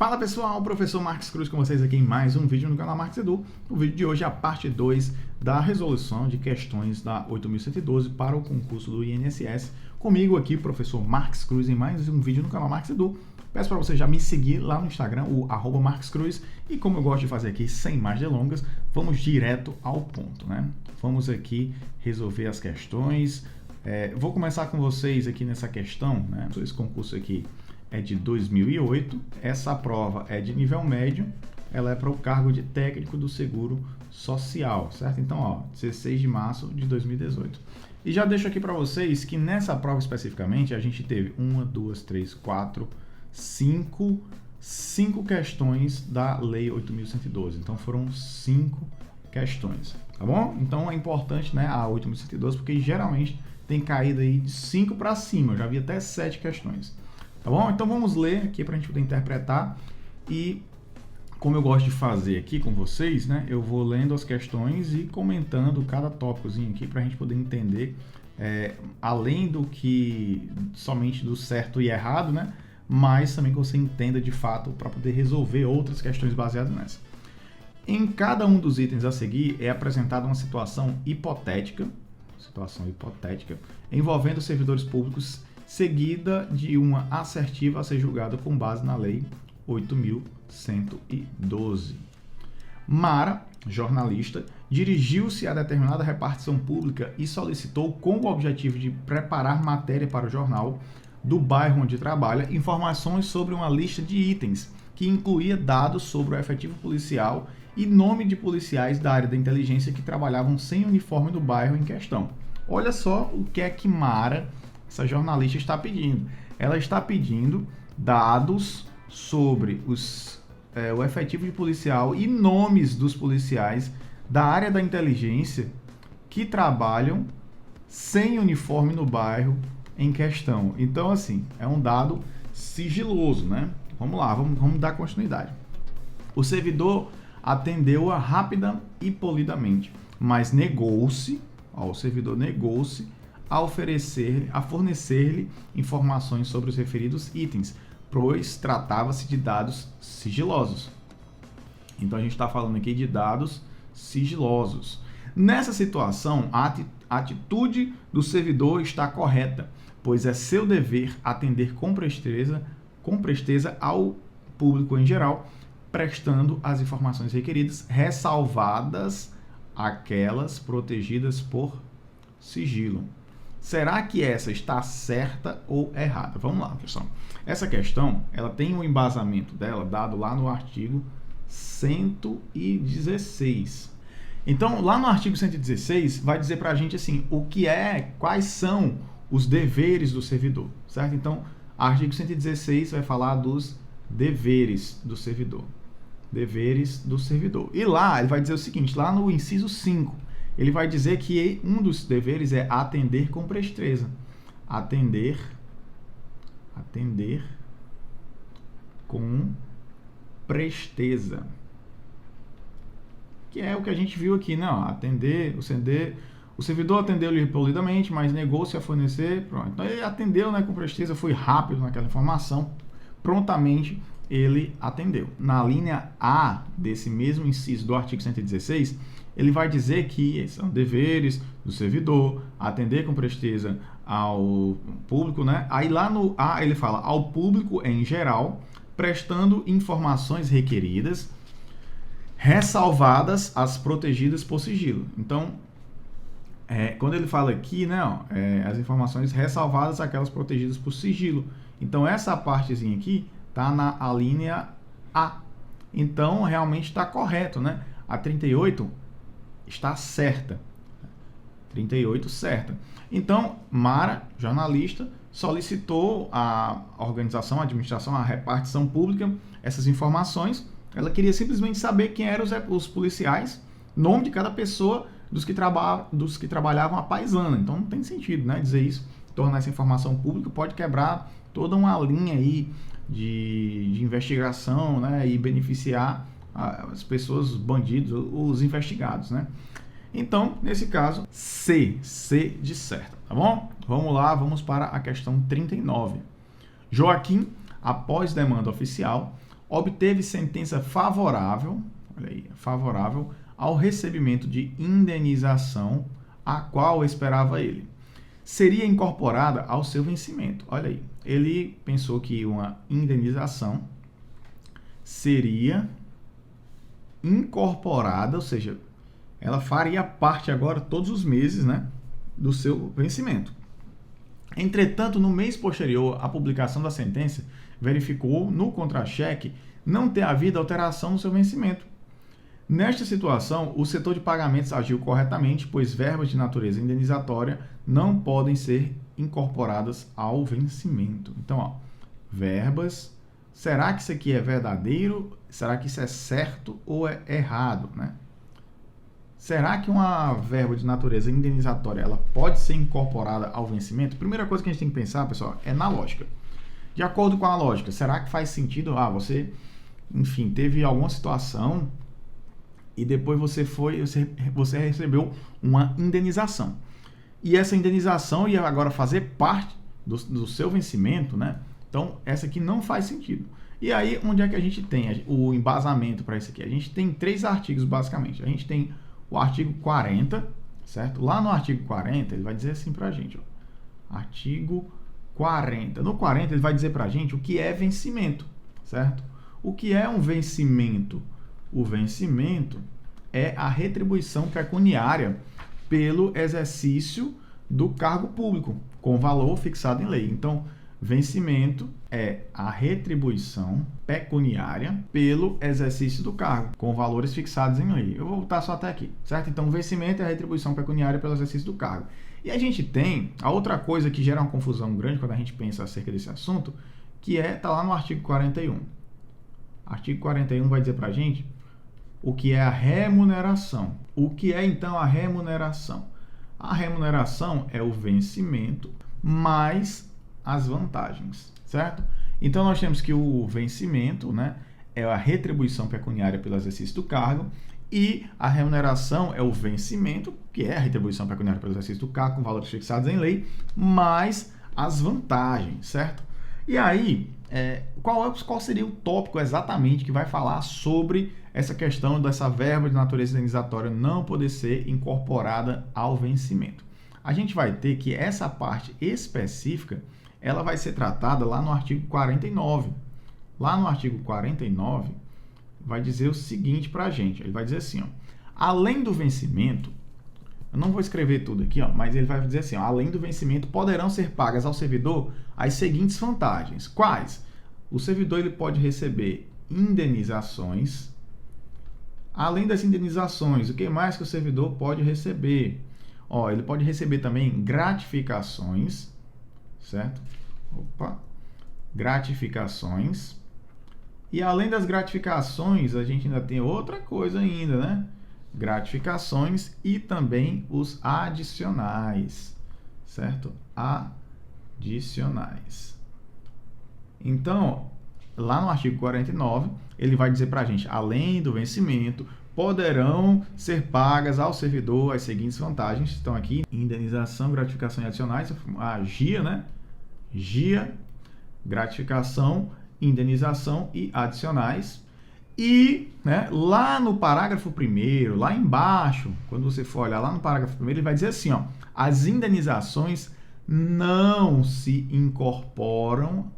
Fala pessoal, professor Marques Cruz com vocês aqui em mais um vídeo no canal Marques Edu. O vídeo de hoje é a parte 2 da resolução de questões da 8.112 para o concurso do INSS. Comigo aqui, professor Marques Cruz, em mais um vídeo no canal Marques Edu. Peço para você já me seguir lá no Instagram, o @marquescruz. E como eu gosto de fazer aqui, sem mais delongas, vamos direto ao ponto, né? Vamos aqui resolver as questões. Vou começar com vocês aqui nessa questão, né? Esse concurso aqui é de 2008, essa prova é de nível médio, ela é para o cargo de técnico do seguro social, certo? Então, ó, 16 de março de 2018. E já deixo aqui para vocês que nessa prova especificamente, a gente teve 5 questões da Lei 8.112. Então, foram 5 questões, tá bom? Então, é importante, né, a 8.112, porque geralmente tem caído aí de 5 para cima, eu já vi até 7 questões. Tá bom? Então vamos ler aqui para a gente poder interpretar e, como eu gosto de fazer aqui com vocês, né, eu vou lendo as questões e comentando cada tópicozinho aqui para a gente poder entender, além do que somente do certo e errado, né, mas também que você entenda de fato para poder resolver outras questões baseadas nessa. Em cada um dos itens a seguir é apresentada uma situação hipotética envolvendo servidores públicos, seguida de uma assertiva a ser julgada com base na Lei 8.112. Mara, jornalista, dirigiu-se a determinada repartição pública e solicitou, com o objetivo de preparar matéria para o jornal do bairro onde trabalha, informações sobre uma lista de itens que incluía dados sobre o efetivo policial e nome de policiais da área da inteligência que trabalhavam sem uniforme no bairro em questão. Olha só o que é que Mara, essa jornalista, está pedindo. Ela está pedindo dados sobre o efetivo de policial e nomes dos policiais da área da inteligência que trabalham sem uniforme no bairro em questão. Então, assim, é um dado sigiloso, né? Vamos lá, vamos dar continuidade. O servidor atendeu-a rápida e polidamente, mas o servidor negou-se a fornecer-lhe informações sobre os referidos itens, pois tratava-se de dados sigilosos. Então, a gente está falando aqui de dados sigilosos. Nessa situação, a atitude do servidor está correta, pois é seu dever atender com presteza ao público em geral, prestando as informações requeridas, ressalvadas aquelas protegidas por sigilo. Será que essa está certa ou errada? Vamos lá, pessoal. Essa questão, ela tem um embasamento dela dado lá no artigo 116. Então, lá no artigo 116, vai dizer para a gente assim, quais são os deveres do servidor, certo? Então, artigo 116 vai falar dos deveres do servidor. Deveres do servidor. E lá, ele vai dizer o seguinte, lá no inciso 5, ele vai dizer que um dos deveres é atender com presteza. Atender com presteza. Que é o que a gente viu aqui, né? O servidor atendeu-lhe polidamente, mas negou-se a fornecer. Pronto. Então ele atendeu, né, com presteza, foi rápido naquela informação, prontamente ele atendeu. Na linha A desse mesmo inciso do artigo 116, ele vai dizer que são deveres do servidor, atender com presteza ao público, né? Aí lá no A ele fala ao público em geral, prestando informações requeridas, ressalvadas as protegidas por sigilo. Então, quando ele fala aqui, né, as informações ressalvadas aquelas protegidas por sigilo. Então, essa partezinha aqui está na linha A. Então, realmente está correto, né? A 38 está certa. 38 certa. Então, Mara, jornalista, solicitou à organização, à administração, à repartição pública essas informações. Ela queria simplesmente saber quem eram os policiais, nome de cada pessoa dos que trabalhavam a paisana. Então, não tem sentido, né, dizer isso. Tornar essa informação pública pode quebrar toda uma linha aí de investigação, né, e beneficiar as pessoas, os bandidos, os investigados, né? Então, nesse caso, C de certo, tá bom? Vamos lá, vamos para a questão 39. Joaquim, após demanda oficial, obteve sentença favorável, olha aí, favorável ao recebimento de indenização a qual esperava ele. Seria incorporada ao seu vencimento. Olha aí, ele pensou que uma indenização seria incorporada, ou seja, ela faria parte agora todos os meses, né, do seu vencimento. Entretanto, no mês posterior à publicação da sentença, verificou no contra-cheque não ter havido alteração no seu vencimento. Nesta situação, o setor de pagamentos agiu corretamente, pois verbas de natureza indenizatória não podem ser incorporadas ao vencimento. Então, ó, verbas, será que isso aqui é verdadeiro? Será que isso é certo ou é errado, né? Será que uma verba de natureza indenizatória ela pode ser incorporada ao vencimento? Primeira coisa que a gente tem que pensar, pessoal, é na lógica. De acordo com a lógica, será que faz sentido? Você, enfim, teve alguma situação e depois você recebeu uma indenização. E essa indenização ia agora fazer parte do seu vencimento, né? Então, essa aqui não faz sentido. E aí, onde é que a gente tem o embasamento para isso aqui? A gente tem 3 artigos, basicamente. A gente tem o artigo 40, certo? Lá no artigo 40, ele vai dizer assim para a gente, ó, artigo 40. No 40, ele vai dizer para a gente o que é vencimento, certo? O que é um vencimento? O vencimento é a retribuição pecuniária pelo exercício do cargo público, com valor fixado em lei. Então, vencimento é a retribuição pecuniária pelo exercício do cargo, com valores fixados em lei. Eu vou voltar só até aqui, certo? Então, vencimento é a retribuição pecuniária pelo exercício do cargo. E a gente tem a outra coisa que gera uma confusão grande quando a gente pensa acerca desse assunto, que tá lá no artigo 41. Artigo 41 vai dizer pra gente o que é a remuneração. O que é, então, a remuneração? A remuneração é o vencimento mais as vantagens, certo? Então, nós temos que o vencimento, né, é a retribuição pecuniária pelo exercício do cargo, e a remuneração é o vencimento, que é a retribuição pecuniária pelo exercício do cargo, com valores fixados em lei, mais as vantagens, certo? E aí, qual seria o tópico exatamente que vai falar sobre essa questão dessa verba de natureza indenizatória não poder ser incorporada ao vencimento? A gente vai ter que essa parte específica, ela vai ser tratada lá no artigo 49. Lá no artigo 49, vai dizer o seguinte para a gente. Ele vai dizer assim, ó, além do vencimento, eu não vou escrever tudo aqui, ó, mas ele vai dizer assim, ó, além do vencimento, poderão ser pagas ao servidor as seguintes vantagens. Quais? O servidor ele pode receber indenizações. Além das indenizações, o que mais que o servidor pode receber? Ele pode receber também gratificações, certo? Gratificações. E além das gratificações, a gente ainda tem outra coisa ainda, né? Gratificações e também os adicionais, certo? Adicionais. Então, lá no artigo 49, ele vai dizer para a gente, além do vencimento, poderão ser pagas ao servidor as seguintes vantagens. Estão aqui, indenização, gratificação e adicionais, a GIA, né? GIA, gratificação, indenização e adicionais. E, né, lá no parágrafo 1º, lá embaixo, quando você for olhar lá no parágrafo 1º, ele vai dizer assim, ó, as indenizações não se incorporam.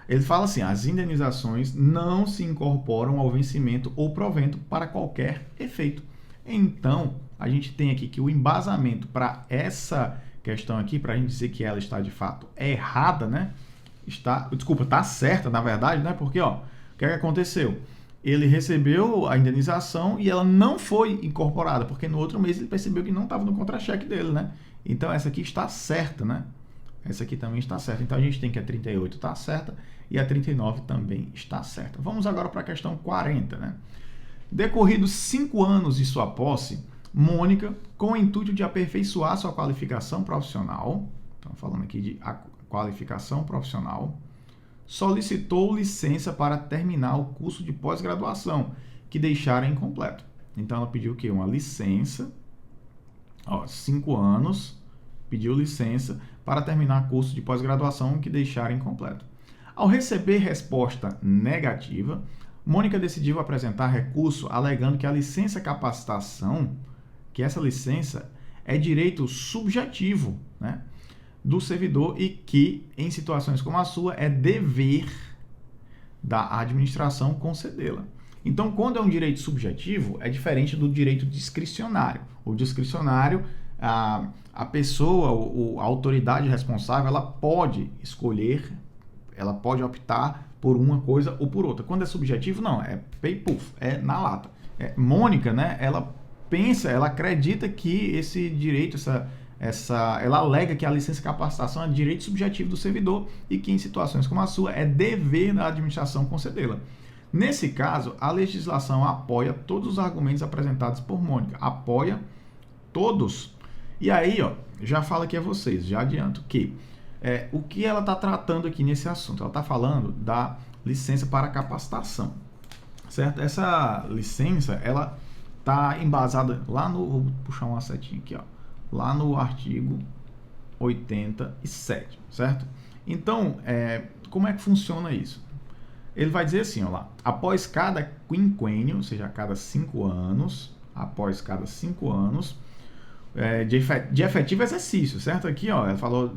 Ele fala assim, as indenizações não se incorporam ao vencimento ou provento para qualquer efeito. Então, a gente tem aqui que o embasamento para essa questão aqui, para a gente dizer que ela está de fato errada, né? Está certa, na verdade, né? Porque, o que aconteceu? Ele recebeu a indenização e ela não foi incorporada, porque no outro mês ele percebeu que não estava no contra-cheque dele, né? Então, essa aqui está certa, né? Essa aqui também está certa. Então, a gente tem que a 38 está certa e a 39 também está certa. Vamos agora para a questão 40, né? Decorridos 5 anos de sua posse, Mônica, com o intuito de aperfeiçoar sua qualificação profissional, estamos falando aqui de qualificação profissional, solicitou licença para terminar o curso de pós-graduação, que deixara incompleto. Então, ela pediu o quê? Uma licença, 5 anos, pediu licença para terminar curso de pós-graduação que deixara incompleto. Ao receber resposta negativa, Mônica decidiu apresentar recurso alegando que a licença capacitação, que essa licença é direito subjetivo, né, do servidor e que, em situações como a sua, é dever da administração concedê-la. Então, quando é um direito subjetivo, é diferente do direito discricionário. O discricionário, a pessoa, a autoridade responsável, ela pode escolher, ela pode optar por uma coisa ou por outra. Quando é subjetivo, não, é pay puff, é na lata. Mônica, né, ela pensa, ela acredita que esse direito, ela alega que a licença de capacitação é direito subjetivo do servidor e que em situações como a sua é dever da administração concedê-la. Nesse caso, a legislação apoia todos os argumentos apresentados por Mônica. Apoia todos. E aí, ó, já falo aqui a vocês, já adianto que o que ela está tratando aqui nesse assunto? Ela está falando da licença para capacitação, certo? Essa licença, ela está embasada lá no... Vou puxar uma setinha aqui, ó. Lá no artigo 87, certo? Então, como é que funciona isso? Ele vai dizer assim, ó lá, após cada quinquênio, ou seja, a cada 5 anos, de efetivo exercício, certo? Aqui, ó, ela falou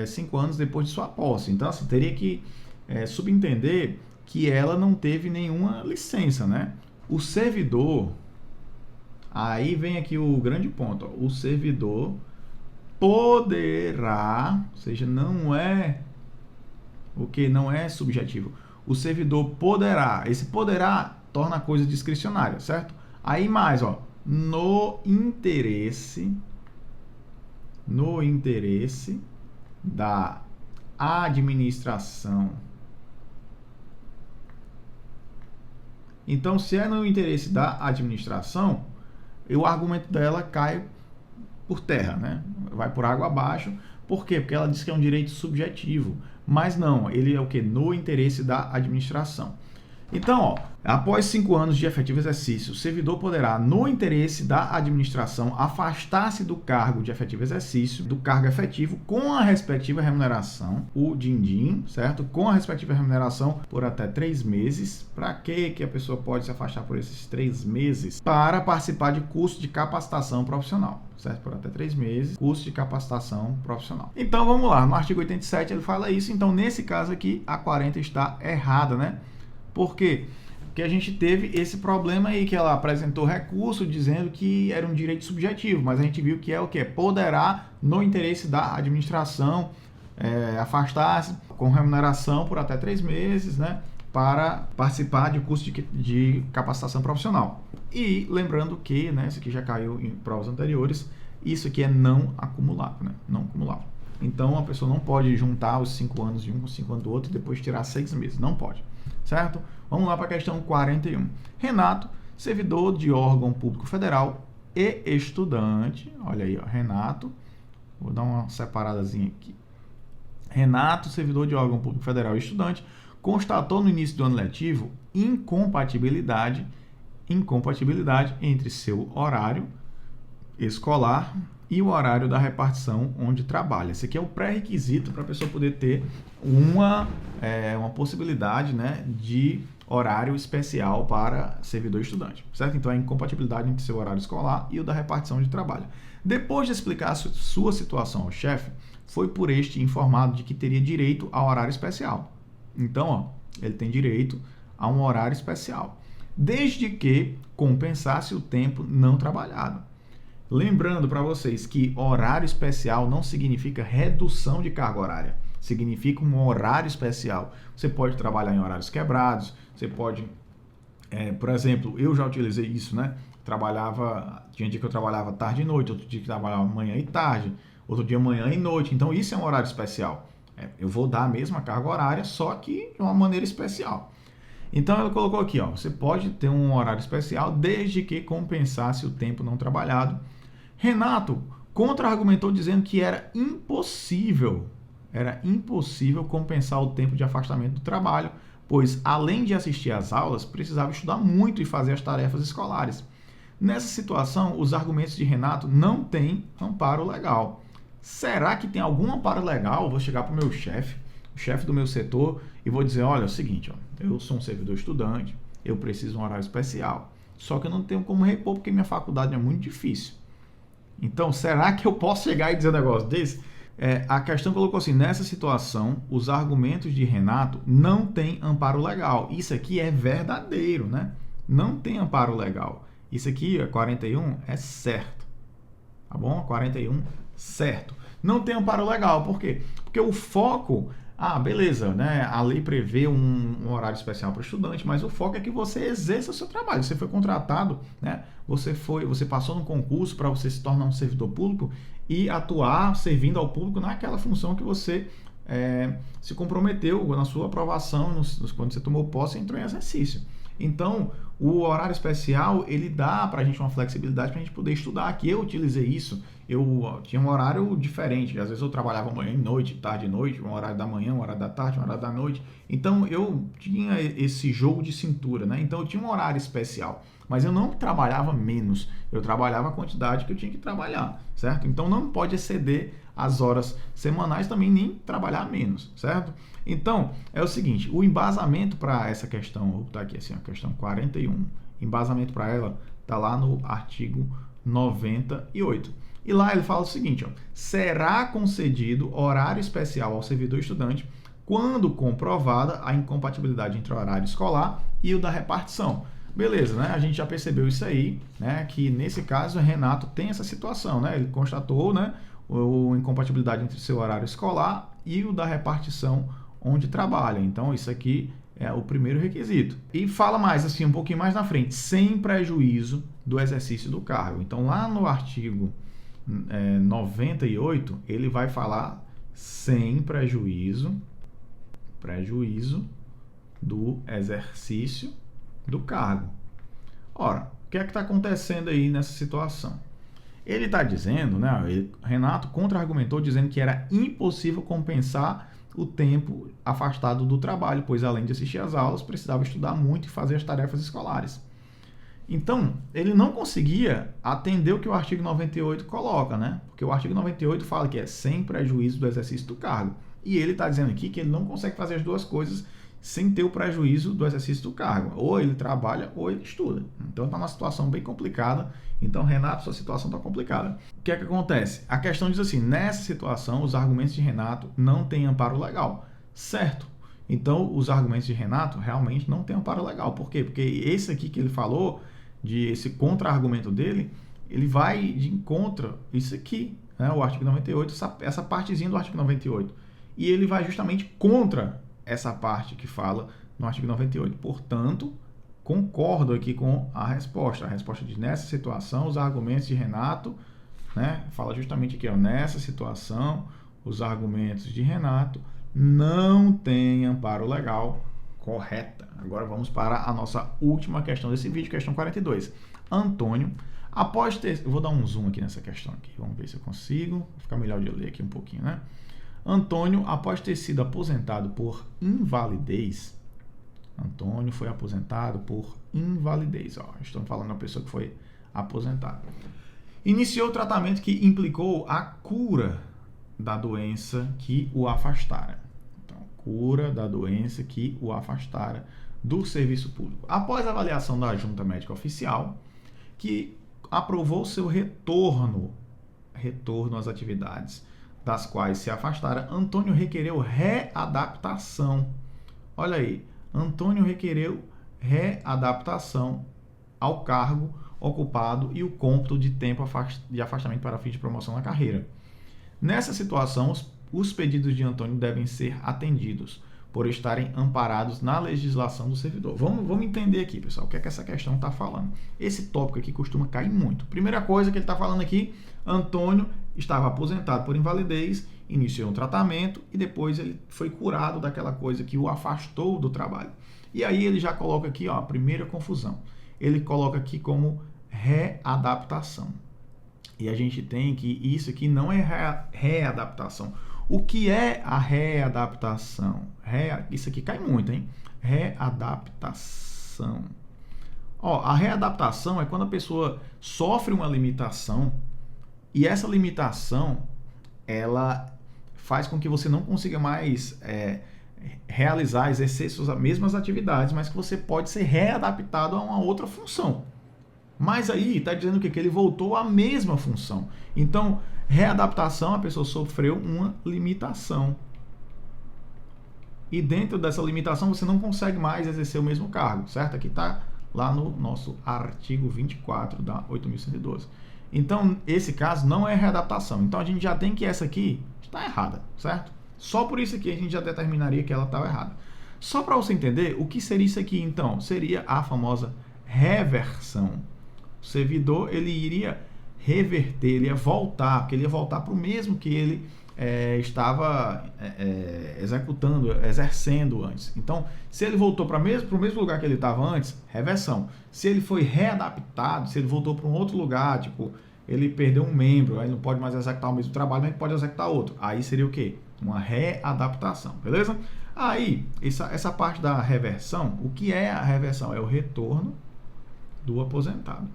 5 anos depois de sua posse. Então, assim, teria que subentender que ela não teve nenhuma licença, né? O servidor, aí vem aqui o grande ponto, ó, o servidor poderá, ou seja, não é subjetivo. O servidor poderá, esse poderá torna a coisa discricionária, certo? Aí mais, ó, no interesse da administração. Então, se é no interesse da administração, o argumento dela cai por terra, né? Vai por água abaixo. Por quê? Porque ela diz que é um direito subjetivo. Mas não, ele é o quê? No interesse da administração. Então, ó, após 5 anos de efetivo exercício, o servidor poderá, no interesse da administração, afastar-se do cargo de efetivo exercício, do cargo efetivo, com a respectiva remuneração, o din-din, certo? Com a respectiva remuneração por até 3 meses. Para que a pessoa pode se afastar por esses 3 meses? Para participar de curso de capacitação profissional, certo? Por até 3 meses, curso de capacitação profissional. Então, vamos lá. No artigo 87 ele fala isso. Então, nesse caso aqui, a 40 está errada, né? Por quê? Porque a gente teve esse problema aí que ela apresentou recurso dizendo que era um direito subjetivo, mas a gente viu que é o quê? Poderá, no interesse da administração, afastar-se com remuneração por até 3 meses, né? Para participar de curso de capacitação profissional. E lembrando que, né, isso aqui já caiu em provas anteriores, isso aqui é não acumulável, né? Não acumulável. Então, a pessoa não pode juntar os 5 anos de um com os 5 anos do outro e depois tirar 6 meses. Não pode. Certo? Vamos lá para a questão 41. Renato, servidor de órgão público federal e estudante. Olha aí, ó, Renato. Vou dar uma separadazinha aqui. Renato, servidor de órgão público federal e estudante, constatou no início do ano letivo incompatibilidade entre seu horário escolar e o horário da repartição onde trabalha. Esse aqui é o pré-requisito para a pessoa poder ter uma possibilidade, né, de horário especial para servidor estudante, certo? Então, é a incompatibilidade entre seu horário escolar e o da repartição de trabalho. Depois de explicar a sua situação ao chefe, foi por este informado de que teria direito ao horário especial. Então, ó, ele tem direito a um horário especial, desde que compensasse o tempo não trabalhado. Lembrando para vocês que horário especial não significa redução de carga horária, significa um horário especial. Você pode trabalhar em horários quebrados, você pode, por exemplo, eu já utilizei isso, né? Tinha dia que eu trabalhava tarde e noite, outro dia que eu trabalhava manhã e tarde, outro dia manhã e noite. Então isso é um horário especial. Eu vou dar a mesma carga horária, só que de uma maneira especial. Então ela colocou aqui, ó, você pode ter um horário especial desde que compensasse o tempo não trabalhado. Renato contra-argumentou dizendo que era impossível compensar o tempo de afastamento do trabalho, pois além de assistir às aulas, precisava estudar muito e fazer as tarefas escolares. Nessa situação, os argumentos de Renato não têm amparo legal. Será que tem algum amparo legal? Vou chegar para o meu chefe, o chefe do meu setor, e vou dizer, olha, é o seguinte, ó, eu sou um servidor estudante, eu preciso de um horário especial, só que eu não tenho como repor porque minha faculdade é muito difícil. Então, será que eu posso chegar e dizer um negócio desse? A questão colocou assim, nessa situação, os argumentos de Renato não têm amparo legal. Isso aqui é verdadeiro, né? Não tem amparo legal. Isso aqui, 41, é certo. Tá bom? 41, certo. Não tem amparo legal. Por quê? Porque o foco... beleza, né? A lei prevê um horário especial para o estudante, mas o foco é que você exerça o seu trabalho. Você foi contratado, né? Você passou no concurso para você se tornar um servidor público e atuar servindo ao público naquela função que você se comprometeu na sua aprovação, quando você tomou posse e entrou em exercício. Então, o horário especial, ele dá para a gente uma flexibilidade para a gente poder estudar. Aqui eu utilizei isso, eu tinha um horário diferente, às vezes eu trabalhava manhã e noite, tarde e noite, um horário da manhã, um horário da tarde, um horário da noite. Então, eu tinha esse jogo de cintura, né? Então, eu tinha um horário especial, mas eu não trabalhava menos, eu trabalhava a quantidade que eu tinha que trabalhar, certo? Então, não pode exceder as horas semanais, também nem trabalhar menos, certo? Então, é o seguinte, o embasamento para essa questão, vou botar aqui assim, a questão 41, embasamento para ela está lá no artigo 98. E lá ele fala o seguinte, ó, será concedido horário especial ao servidor estudante quando comprovada a incompatibilidade entre o horário escolar e o da repartição. Beleza, né? A gente já percebeu isso aí, né? Que nesse caso o Renato tem essa situação, né? Ele constatou, né, a incompatibilidade entre o seu horário escolar e o da repartição onde trabalha. Então, isso aqui é o primeiro requisito. E fala mais, assim, um pouquinho mais na frente, sem prejuízo do exercício do cargo. Então, lá no artigo 98, ele vai falar sem prejuízo do exercício do cargo. Ora, o que é que está acontecendo aí nessa situação? Ele está dizendo, né, Renato contra-argumentou dizendo que era impossível compensar o tempo afastado do trabalho, pois além de assistir às aulas, precisava estudar muito e fazer as tarefas escolares. Então, ele não conseguia atender o que o artigo 98 coloca, né? Porque o artigo 98 fala que é sem prejuízo do exercício do cargo. E ele está dizendo aqui que ele não consegue fazer as duas coisas sem ter o prejuízo do exercício do cargo. Ou ele trabalha ou ele estuda. Então, está numa situação bem complicada. Então, Renato, sua situação está complicada. O que é que acontece? A questão diz assim, nessa situação, os argumentos de Renato não têm amparo legal. Certo. Então, os argumentos de Renato realmente não têm amparo legal. Por quê? Porque esse aqui que ele falou, esse contra-argumento dele, ele vai de encontro isso aqui, né, o artigo 98, essa partezinha do artigo 98. E ele vai justamente contra essa parte que fala no artigo 98. Portanto, concordo aqui com a resposta. A resposta diz, nessa situação, os argumentos de Renato, né, fala justamente aqui, ó, nessa situação, os argumentos de Renato não têm amparo legal. Correta. Agora vamos para a nossa última questão desse vídeo, questão 42. Antônio, após ter... Eu vou dar um zoom aqui nessa questão aqui. Vamos ver se eu consigo. Vai ficar melhor de eu ler aqui um pouquinho, né? Antônio, após ter sido aposentado por invalidez, Antônio foi aposentado por invalidez. Ó, estamos falando da pessoa que foi aposentada. Iniciou o tratamento que implicou a cura da doença que o afastara. Então, cura da doença que o afastara do serviço público. Após a avaliação da Junta Médica Oficial, que aprovou seu retorno às atividades das quais se afastara, Antônio requereu readaptação. Olha aí, Antônio requereu readaptação ao cargo ocupado e o cômputo de tempo de afastamento para fim de promoção na carreira. Nessa situação, os pedidos de Antônio devem ser atendidos, por estarem amparados na legislação do servidor. Vamos entender aqui, pessoal, o que é que essa questão está falando. Esse tópico aqui costuma cair muito. Primeira coisa que ele está falando aqui, Antônio estava aposentado por invalidez, iniciou um tratamento e depois ele foi curado daquela coisa que o afastou do trabalho. E aí ele já coloca aqui, ó, a primeira confusão. Ele coloca aqui como readaptação. E a gente tem que isso aqui não é readaptação. O que é a readaptação? Isso aqui cai muito, hein? Readaptação. Ó, a readaptação é quando a pessoa sofre uma limitação e essa limitação, ela faz com que você não consiga mais realizar, exercer suas mesmas atividades, mas que você pode ser readaptado a uma outra função. Mas aí está dizendo o quê? Que ele voltou à mesma função. Então, readaptação, a pessoa sofreu uma limitação. E dentro dessa limitação você não consegue mais exercer o mesmo cargo, certo? Aqui está lá no nosso artigo 24 da 8.112. Então, esse caso não é readaptação. Então, a gente já tem que essa aqui está errada, certo? Só por isso aqui a gente já determinaria que ela estava errada. Só para você entender, o que seria isso aqui, então? Seria a famosa reversão. O servidor, ele iria reverter, ele ia voltar, porque ele ia voltar para o mesmo que ele estava exercendo antes. Então, se ele voltou para o mesmo lugar que ele estava antes, reversão. Se ele foi readaptado, se ele voltou para um outro lugar, tipo, ele perdeu um membro, aí não pode mais executar o mesmo trabalho, mas pode executar outro. Aí seria o quê? Uma readaptação, beleza? Aí, essa parte da reversão, o que é a reversão? É o retorno do aposentado.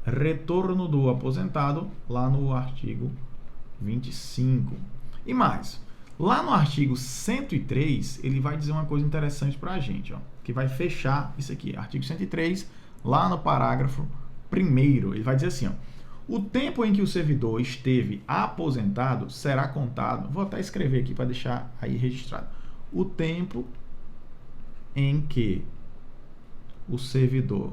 Retorno do aposentado lá no artigo 25. E mais, lá no artigo 103, ele vai dizer uma coisa interessante para a gente, ó, que vai fechar isso aqui. Artigo 103, lá no parágrafo 1º, ele vai dizer assim, ó, o tempo em que o servidor esteve aposentado será contado, vou até escrever aqui para deixar aí registrado, o tempo em que o servidor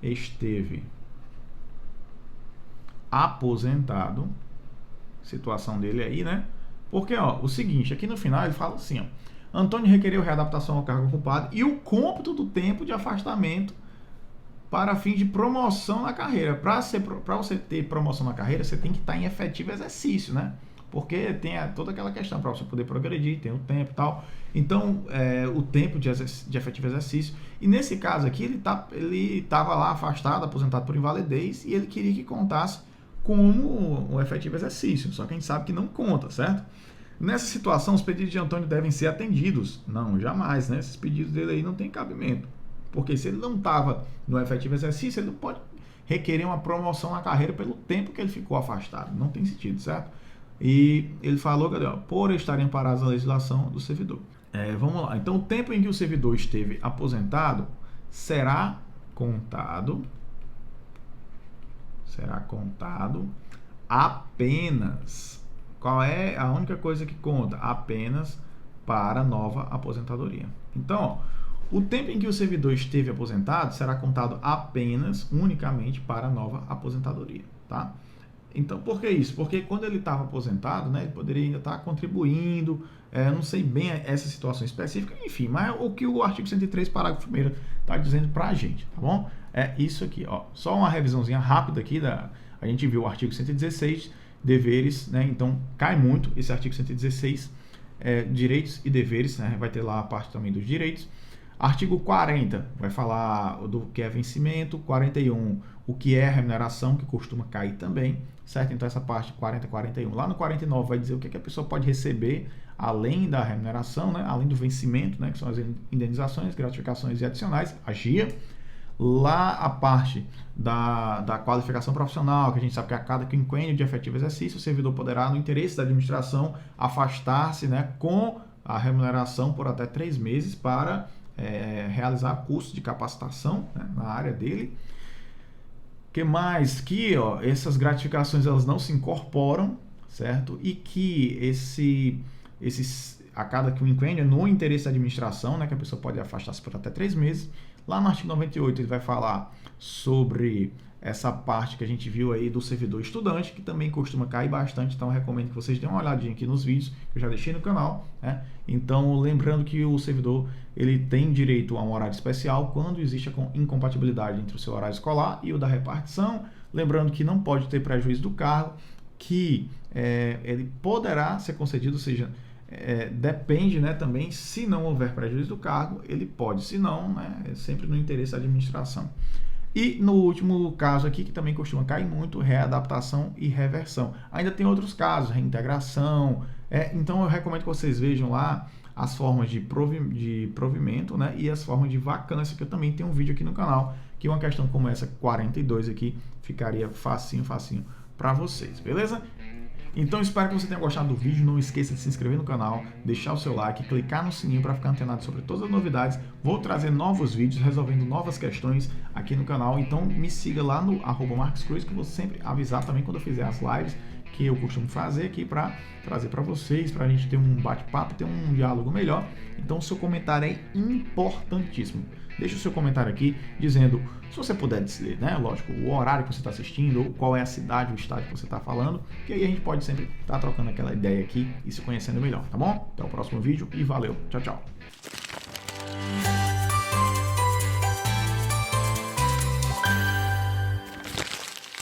esteve aposentado, situação dele aí, né? Porque, ó, o seguinte, aqui no final ele fala assim, ó, Antônio requereu readaptação ao cargo ocupado e o cômputo do tempo de afastamento para fim de promoção na carreira. Para você ter promoção na carreira, você tem que estar em efetivo exercício, né? Porque tem toda aquela questão para você poder progredir, tem o tempo e tal. Então, o tempo de efetivo exercício. E nesse caso aqui, ele estava lá afastado, aposentado por invalidez, e ele queria que contasse como um efetivo exercício. Só que a gente sabe que não conta, certo? Nessa situação, os pedidos de Antônio devem ser atendidos. Não, jamais, né? Esses pedidos dele aí não tem cabimento. Porque se ele não estava no efetivo exercício, ele não pode requerer uma promoção na carreira pelo tempo que ele ficou afastado. Não tem sentido, certo? E ele falou, cadê, ó, por estarem amparados na legislação do servidor. Vamos lá. Então, o tempo em que o servidor esteve aposentado será contado apenas. Qual é a única coisa que conta? Apenas para nova aposentadoria. Então, ó, o tempo em que o servidor esteve aposentado será contado apenas, unicamente para nova aposentadoria, tá? Então, por que isso? Porque quando ele estava aposentado, né, ele poderia ainda estar contribuindo, não sei bem essa situação específica, enfim, mas o que o artigo 103, parágrafo 1º, está dizendo para a gente, tá bom? É isso aqui, ó. Só uma revisãozinha rápida aqui, a gente viu o artigo 116, deveres, né, então cai muito esse artigo 116, direitos e deveres, né, vai ter lá a parte também dos direitos. Artigo 40 vai falar do que é vencimento, 41 o que é remuneração, que costuma cair também, certo? Então essa parte 40 41. Lá no 49 vai dizer o que a pessoa pode receber além da remuneração, né? Além do vencimento, né? Que são as indenizações, gratificações e adicionais, a GIA. Lá a parte da qualificação profissional, que a gente sabe que a cada quinquênio de efetivo exercício, o servidor poderá, no interesse da administração, afastar-se, né, com a remuneração por até 3 meses para realizar curso de capacitação, né, na área dele. Que mais? Que ó, essas gratificações elas não se incorporam, certo? E que a cada quinquênio, no interesse da administração, né, que a pessoa pode afastar-se por até 3 meses. Lá no artigo 98 ele vai falar sobre essa parte que a gente viu aí do servidor estudante, que também costuma cair bastante, então eu recomendo que vocês dêem uma olhadinha aqui nos vídeos que eu já deixei no canal, né? Então, lembrando que o servidor ele tem direito a um horário especial quando existe a incompatibilidade entre o seu horário escolar e o da repartição, lembrando que não pode ter prejuízo do cargo, que ele poderá ser concedido, ou seja, depende, né, também, se não houver prejuízo do cargo, ele pode, se não, né, é sempre no interesse da administração. E no último caso aqui, que também costuma cair muito, readaptação e reversão. Ainda tem outros casos, reintegração. Então eu recomendo que vocês vejam lá as formas de provimento, né, e as formas de vacância, que eu também tenho um vídeo aqui no canal que uma questão como essa 42 aqui ficaria facinho para vocês, beleza? Então espero que você tenha gostado do vídeo, não esqueça de se inscrever no canal, deixar o seu like, clicar no sininho para ficar antenado sobre todas as novidades. Vou trazer novos vídeos resolvendo novas questões aqui no canal, então me siga lá no @marcoscruz, que eu vou sempre avisar também quando eu fizer as lives que eu costumo fazer aqui para trazer para vocês, para a gente ter um bate-papo, ter um diálogo melhor. Então o seu comentário é importantíssimo. Deixa o seu comentário aqui dizendo, se você puder dizer, né, lógico, o horário que você está assistindo, ou qual é a cidade, o estado que você está falando, que aí a gente pode sempre estar trocando aquela ideia aqui e se conhecendo melhor, tá bom? Até o próximo vídeo e valeu, tchau, tchau.